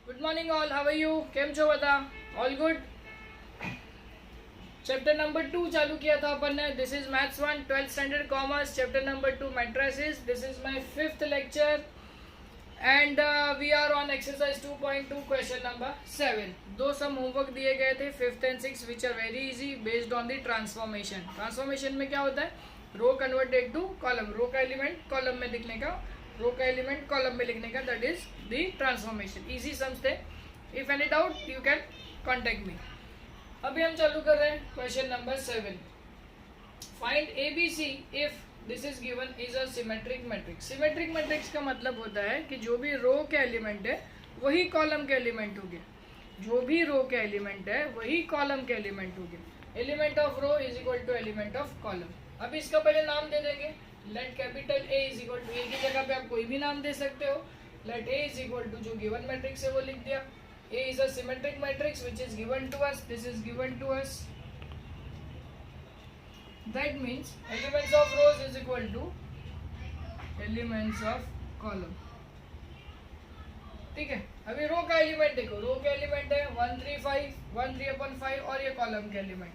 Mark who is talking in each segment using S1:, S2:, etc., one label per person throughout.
S1: Good morning all, how are you? केम छो बता? All good? चैप्टर नंबर 2 चालू किया था अपन ने. This is maths 1 12th standard commerce chapter number 2 matrices. This is my 5th lecture and we are on exercise 2.2 question number 7. दो some homework दिए गए थे 5th and 6th which are very easy based on the transformation. Transformation में क्या होता है? Row converted to column. Row का element column में लिखने का, रो का एलिमेंट कॉलम में लिखने का, that is the transformation. Easy sums थे. If any doubt you can contact me. अभी हम चालू कर रहे हैं question number 7. Find A B C if this is given is a symmetric matrix. Symmetric matrix का मतलब होता है कि जो भी रो के एलिमेंट है वही कॉलम के एलिमेंट हो गए. जो भी रो के एलिमेंट है वही कॉलम के एलिमेंट हो गए. Element of row is equal to element of column. अब इसका पहले नाम दे देंगे. Let capital A is equal to, A की जगह पे आप कोई भी नाम दे सकते हो. Let A is equal to जो गिवन मैट्रिक्स है वो लिख दिया. A is a symmetric matrix which is given to us. This is given to us. That means elements of rows is equal to elements of column. ठीक है. अभी रो का element देखो. रो के एलिमेंट है 1 3 5, 1 3 upon 5 और ये कॉलम के एलिमेंट.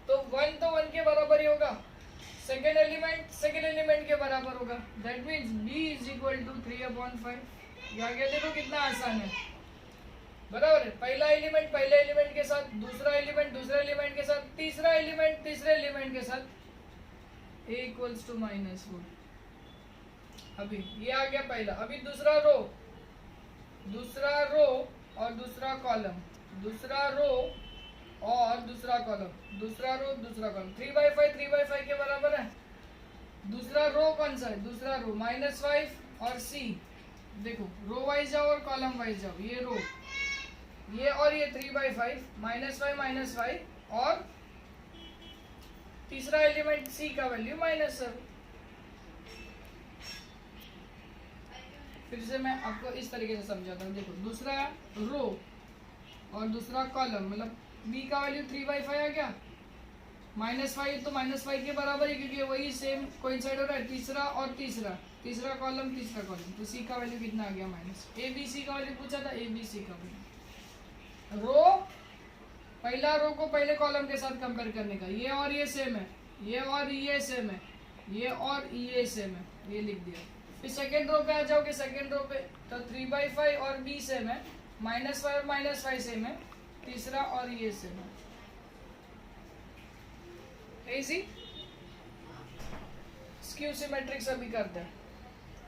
S1: तो 1 तो 1 के बराबर ही होगा. सेकेंड एलिमेंट के बराबर होगा. That means b is equal to 3 upon 5. ये आगे देखो कितना आसान है. बराबर है. पहला एलिमेंट पहले एलिमेंट के साथ, दूसरा एलिमेंट दूसरे एलिमेंट के साथ, तीसरा एलिमेंट तीसरे एलिमेंट के साथ. a equals to -4. अभी ये आ गया पहला. अभी दूसरा रो और दूसरा कॉलम, दूसरा रो और दूसरा कॉलम, दूसरा रो दूसरा कॉलम. 3/5 के बराबर है. दूसरा रो कौन सा है? दूसरा रो -5 और c. देखो रो वाइज जाओ और कॉलम वाइज जाओ. ये रो, ये और ये 3/5 -5 और तीसरा एलिमेंट c का वैल्यू -7. फिर से मैं आपको इस तरीके से समझाता हूँ. देखो दूसरा रो और दूसरा कॉलम, मतलब b का वैल्यू 3/5 आ गया. -5 तो -5 के बराबर है क्योंकि वही सेम कोइंसाइड हो रहा है. तीसरा और तीसरा कॉलम तो c का वैल्यू कितना आ गया? a b c का वैल्यू पूछा था. a b c का वैल्यू रो, पहला रो को पहले कॉलम के साथ कंपेयर करने का. ये और ये सेम है, ये और ये सेम है, ये और ये सेम है, ये लिख दिया. फिर सेकेंड रो पे आ जाओगे. सेकेंड रो पे तो 3/5 और b सेम है, -5 और -5 सेम है, तीसरा और ये सेम है. इजी स्क्यू सिमेट्रिक्स अभी करते हैं.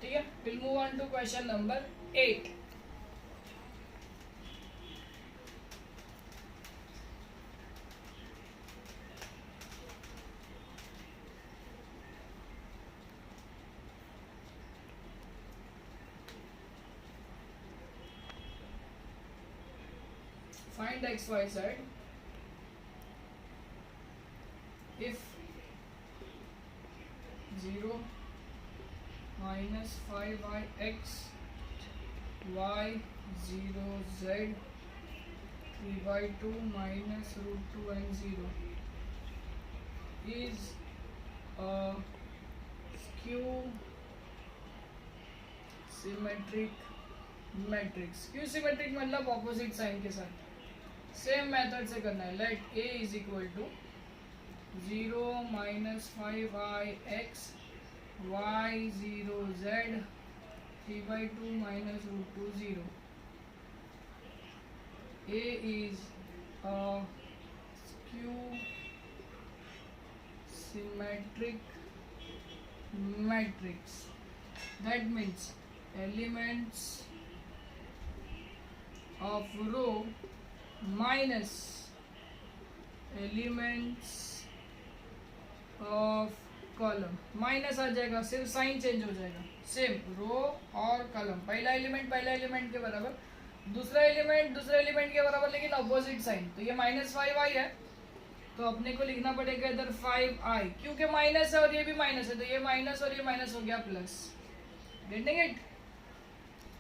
S1: ठीक है. Will move on to question number 8. Find x, y, z if 0 -5y x y 0 z 3/2 -√2 and 0 is a skew symmetric matrix. skew symmetric मतलब ऑपोजिट साइन के साथ. सेम मेथड से करना है. Let a is equal to 0 -5y x y 0 z 3/2 -√2 0. a is a skew symmetric matrix. That means elements of row minus elements of column. Minus आ जाएगा, सिर्फ sign change हो जाएगा. सेम रो और column. पहला एलिमेंट के बराबर, दूसरा एलिमेंट दूसरे एलिमेंट के बराबर, लेकिन अपोजिट साइन. तो ये -5i है तो अपने को लिखना पड़ेगा इधर 5i क्योंकि माइनस है और ये भी माइनस है. तो ये माइनस और ये माइनस हो गया प्लस. Getting it?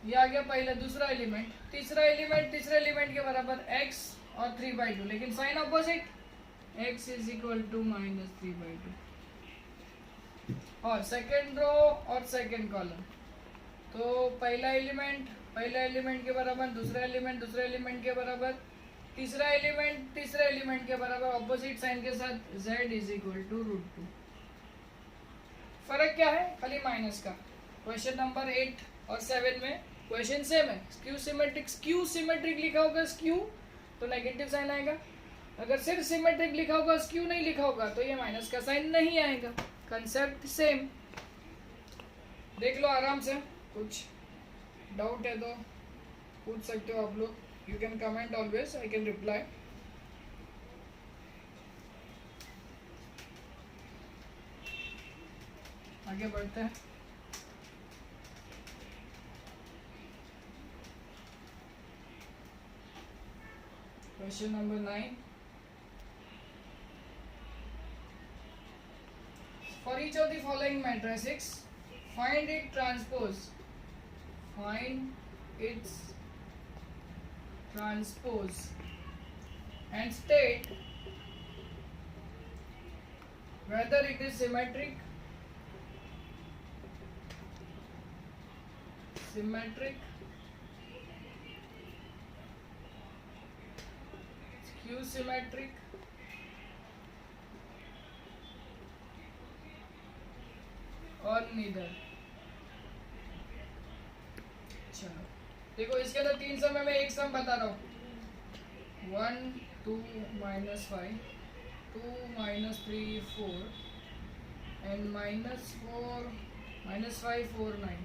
S1: ये आ गया पहला. दूसरा एलिमेंट, तीसरा एलिमेंट तीसरे एलिमेंट के बराबर x और 3/2, लेकिन sign opposite. x is equal to -3/2. और सेकेंड रो और सेकेंड कॉलम. तो पहला एलिमेंट पहला एलिमेंट के बराबर, दूसरा एलिमेंट दूसरे एलिमेंट के बराबर, तीसरा एलिमेंट तीसरे एलिमेंट के बराबर, ऑपोजिट साइन के साथ z इज इक्वल टू √2। फर्क क्या है? खाली माइनस का। क्वेश्चन नंबर 8 और 7 में क्वेश्चन सेम है। स्क्यू सिमेट्रिक लिखा होगा स्क्यू तो नेगेटिव साइन आएगा, अगर सिर्फ सिमेट्रिक लिखा होगा स्क्यू नहीं लिखा होगा तो ये माइनस का साइन नहीं आएगा। Concept same. देख लो आराम से, कुछ डाउट है तो पूछ सकते हो आप लोग। You can comment always, I can reply. आगे बढ़ते हैं। Question number 9। For each of the following matrices, find its transpose. Find its transpose and state whether it is symmetric, skew symmetric, और नीदर। चलो देखो, इसके अंदर 3 सम है, मैं एक सम बता रहा हूँ। 1 2 -5 2 -3 4 एंड -4 -5 4 9।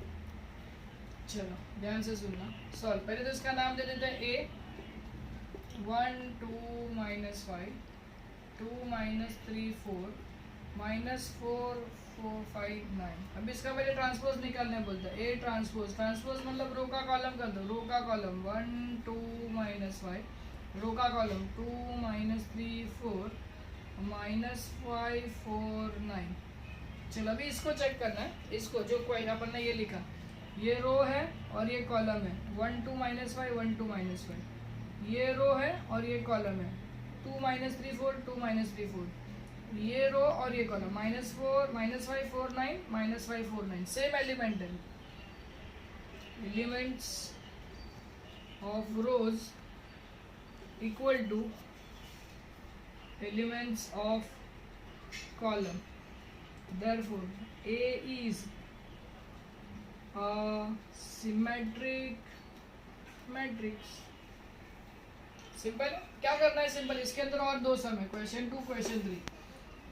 S1: चलो ध्यान से सुनना, सॉल्व। पहले तो इसका नाम दे देते हैं ए। 1 2 -5 2 -3 4 -4 4 5 9। अब इसका पहले ट्रांसपोज निकालने बोलता है। ए ट्रांसपोज, ट्रांसपोज मतलब रो का कॉलम कर दो। रो का कॉलम 1 2 -5, रो का कॉलम 2 -3 4 -5 4 9। चलो अभी इसको चेक करना है। इसको जो कोई अपन ने ये लिखा, ये रो है और ये कॉलम है। 1 2 -5 1 2 -5, ये रो है और ये कॉलम है। 2 -3 4 2 -3 4, ये रो और ये कॉलम। -4 -5 4 9 -5 4 9। सेम एलिमेंट है। Elements of rose equal two elements of column. Therefore A is a symmetric matrix। Simple. क्या करना है? सिंपल। इसके अंदर और 2 सम है, क्वेश्चन 2 क्वेश्चन 3।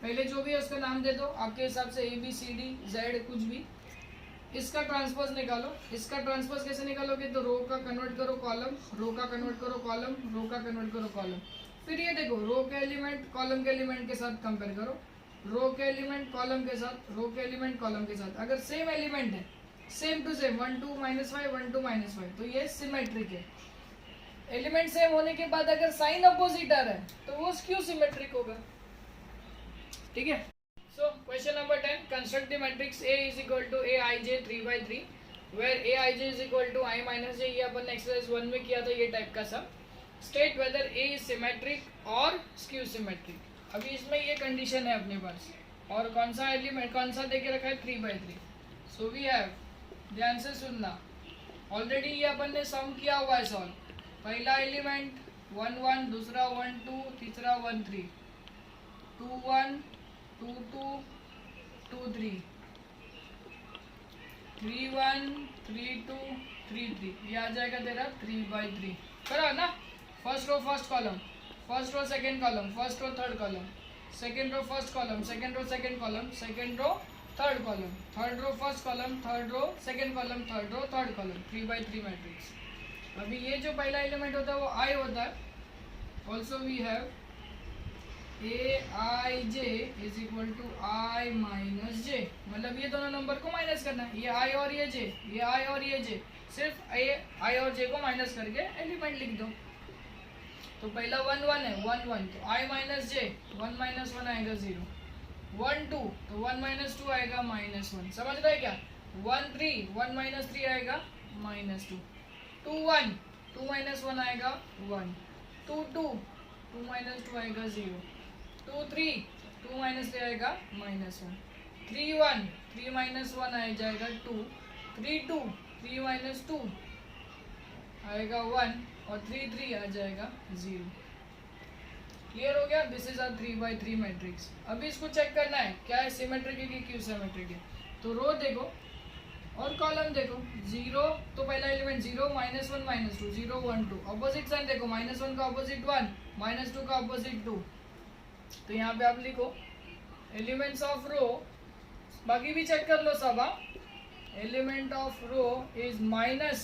S1: पहले जो भी है उसका नाम दे दो आपके हिसाब से, A B C D Z कुछ भी। इसका ट्रांसपोज निकालो। इसका ट्रांसपोज कैसे निकालोगे? तो रो का कन्वर्ट करो कॉलम, रो का कन्वर्ट करो कॉलम, रो का कन्वर्ट करो कॉलम। फिर ये देखो, रो के एलिमेंट कॉलम के एलिमेंट के साथ कंपेयर करो, रो के एलिमेंट कॉलम के साथ, रो के एलिमेंट कॉलम के साथ। अगर सेम एलिमेंट है, सेम टू सेम 1 2 -5 1 2 -5, तो ये सिमेट्रिक है। एलिमेंट सेम होने के बाद अगर साइन अपोजिट आ रहा है तो वो स्क्यू सिमेट्रिक होगा। ठीक है। So question number 10, construct the matrix A is equal to Aij 3/3 where Aij is equal to I minus j। ये अपन एक्सरसाइज 1 में किया था ये टाइप का सब। State whether A is symmetric और स्क्यू सिमेट्रिक। अभी इसमें ये कंडीशन है अपने पास, और कौन सा एलिमेंट कौन सा देके रखा है? 3/3। सो वी हैव, ध्यान से सुनना, ऑलरेडी ये अपन ने सम किया हुआ है सॉल्व। पहला एलिमेंट 1 1, दूसरा 1 2, तीसरा 1 3, 2 1 2 2 2 3, 3 1 3 2 3 3। ये आ जाएगा तेरा 3/3। करो ना। First row first column, first row second column, first row third column, second row first column, second row second column, second row third column, third row first column, third row second column, third row third column. 3/3 matrix. अभी ये जो पहला element होता है वो I होता है। Also we have Aij is equal to I minus j। मतलब ये दोनों नंबर को माइनस करना है, ये I और ये j, ये I और ये j। सिर्फ I और j को माइनस करके एलिमेंट लिख दो। तो पहला 1 1 है, 1 1, तो I माइनस j, 1 - 1 आएगा 0। 1 2, तो 1 - 2 आएगा -1। समझ रहे क्या? 1 3, 1 - 3 आएगा -2। 2 1, 2 - 1 आएगा 1। 2 2, 2 - 2 आएगा 0। 2 3, 2 - 3 आएगा -1। 3 1, 3 - 1 आ जाएगा 2। 3 2, 3 - 2 आएगा 1 और 3 3 आ जाएगा 0। क्लियर हो गया? This is a 3x3 matrix. अभी इसको चेक करना है क्या है, सिमेट्रिक है कि क्यू सिमेट्रिक है। तो रो देखो और कॉलम देखो। 0 तो पहला एलिमेंट 0 -1 -2 0 1 2। ऑपोजिट साइन देखो, -1 का ऑपोजिट 1, -2 का ऑपोजिट 2। तो यहाँ पे आप लिखो एलिमेंट्स ऑफ रो, बाकी भी चेक कर लो सब। Element of row is minus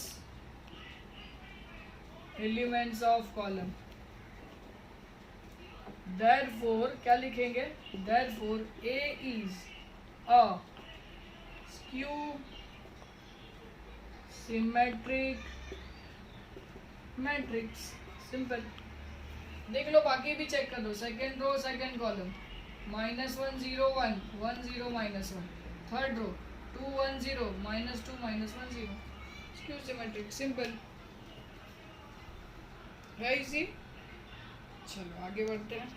S1: elements of column. Therefore क्या लिखेंगे? Therefore A is a skew symmetric matrix। Simple. देख लो बाकी भी चेक कर लो। Second row second column -1 0 1 1 0 -1। Third row 2 1 0 -2 -1 0। Skew symmetric. Simple है, इजी। चलो आगे बढ़ते हैं।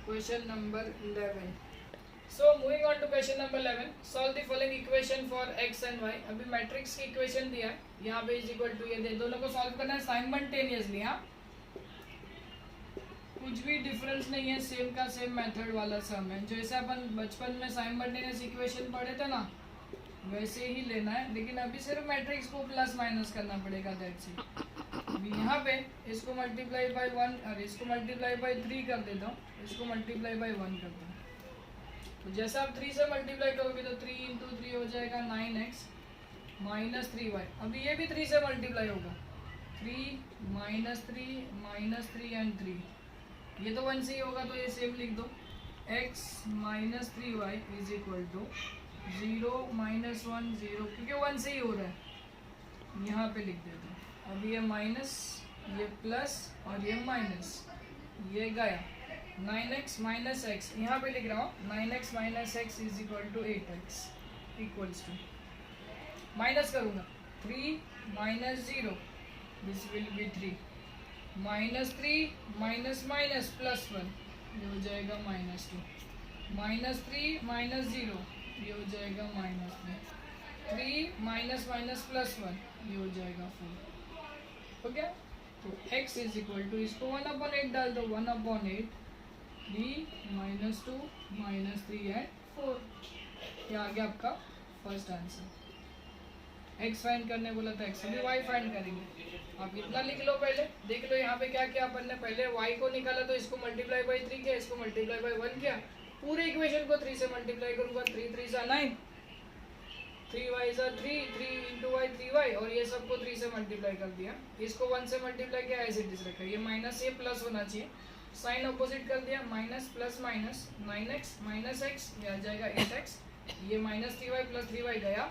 S1: Question number 11। So moving on to question number 11। Solve the following equation for x and y। अभी मैट्रिक्स की इक्वेशन दिया है, यहाँ पे इज इक्वल टू ये दे, दोनों को सॉल्व करना है साइमल्टेनियसली। हाँ, कुछ भी डिफरेंस नहीं है, सेम का सेम मेथड वाला सम है। जैसे अपन बचपन में साइमल्टेनियस इक्वेशन पढ़े थे ना, वैसे ही लेना है, लेकिन अभी सिर्फ मैट्रिक्स को प्लस माइनस करना पड़ेगा। That's it. यहाँ पे इसको मल्टीप्लाई बाय 1 और इसको मल्टीप्लाई बाय 3 कर देता हूँ, इसको मल्टीप्लाई बाय 1 करता हूँ। तो जैसे आप 3 से मल्टीप्लाई करोगे तो 3 इंटू 3 हो जाएगा 9x -3y। अभी ये भी 3 से मल्टीप्लाई होगा, 3 -3 एंड 3। ये तो 1 से ही होगा, तो ये सेम लिख दो। x -3y is equal to 0 -1 0, क्योंकि 1 से ही हो रहा है। यहाँ पे लिख देते हैं। अब ये माइनस, ये प्लस और ये माइनस, ये गया। 9x - x यहाँ पे लिख रहा हूँ। 9x - x is equal to 8x equals to, minus करूँगा 3 -0, दिस विल बी 3 -3 -+1, ये हो जाएगा -2 -3 -0, ये हो जाएगा -3 3 -+1, ये हो जाएगा 4। हो गया? तो x इज इक्वल टू, इसको 1/8 डाल दो, 1/8 3 -2 -3 एंड 4। ये आ गया आपका फर्स्ट आंसर। x फाइंड करने बोला था, x अभी y फाइंड करेंगे। आप इतना लिख लो, पहले देख लो यहाँ पे क्या क्या अपन ने पहले y को निकाला, तो इसको मल्टीप्लाई बाई 3 किया, इसको मल्टीप्लाई बाई 1 किया। पूरे इक्वेशन को 3 से मल्टीप्लाई करूंगा, 3 3 सा 9, 3y सा 3 3 इंटू वाई 3y, और ये सबको 3 से मल्टीप्लाई कर दिया। इसको 1 से मल्टीप्लाई किया, ऐसे डिस रखा। ये माइनस, ये प्लस होना चाहिए, साइन अपोजिट कर दिया, minus plus minus 9x -x, ये आ जाएगा 8x। ये -3y + 3y गया।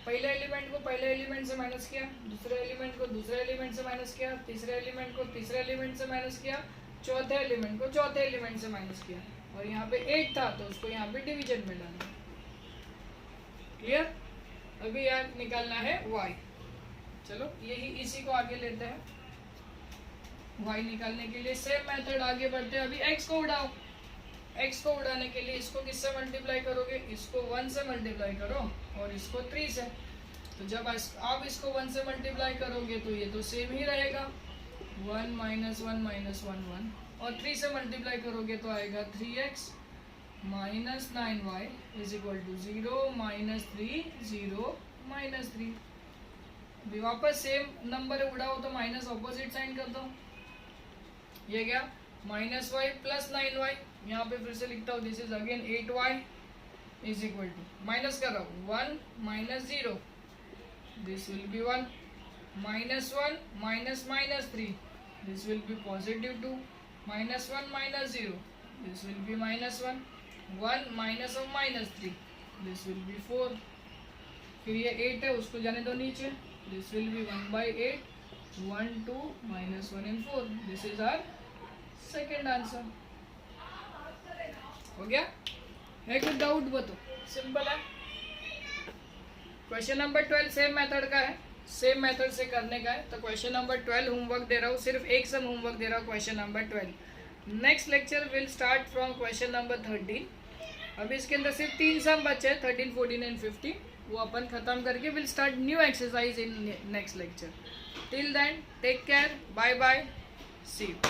S1: पहले एलिमेंट को पहले एलिमेंट से माइनस किया, दूसरे एलिमेंट को दूसरे एलिमेंट से माइनस किया, तीसरे एलिमेंट को तीसरे एलिमेंट से माइनस किया, चौथे एलिमेंट को चौथे एलिमेंट से माइनस किया। और यहाँ पे 8 था, तो उसको यहाँ पे डिवीजन में डाला। क्लियर? अभी यार निकालना है y। चलो यही, इसी को आगे लेते हैं। y निकालने के लिए सेम मेथड आगे बढ़ते हैं। अभी x को उड़ाओ। x को उड़ाने के लिए इसको किससे मल्टीप्लाई करोगे? इसको 1 से मल्टीप्लाई करो और इसको 3 से। तो जब आप इसको 1 से मल्टीप्लाई करोगे तो ये तो सेम ही रहेगा, 1 -1 -1 1, और 3 से मल्टीप्लाई करोगे तो आएगा 3x -9y is equal to 0 -3 0 -3। अभी वापस सेम नंबर उड़ाओ तो माइनस ऑपोजिट साइन कर दो। ये गया -y + 9y। यहाँ पे फिर से लिखता हूँ, this is again 8y is equal to, minus कर रहा हूँ 1 -0, this will be 1 -1 -3, this will be positive 2 -1 -0, this will be -1 1 -3, this will be 4। फिर ये 8 है, उसको जाने दो नीचे, this will be 1/8 1 2 -1 and 4। This is our second answer. हो गया? है कुछ डाउट बताओ? सिंपल है। क्वेश्चन नंबर 12 सेम मेथड का है, सेम मेथड से करने का है। तो क्वेश्चन नंबर 12 होमवर्क दे रहा हूँ, सिर्फ एक सम होमवर्क दे रहा हूँ question number 12। Next lecture will start from question number 13। अभी इसके अंदर सिर्फ 3 सम बचे हैं, 13 14 एंड 15। वो अपन खत्म करके will start new exercise in next lecture. Till then, take care. Bye bye. See you.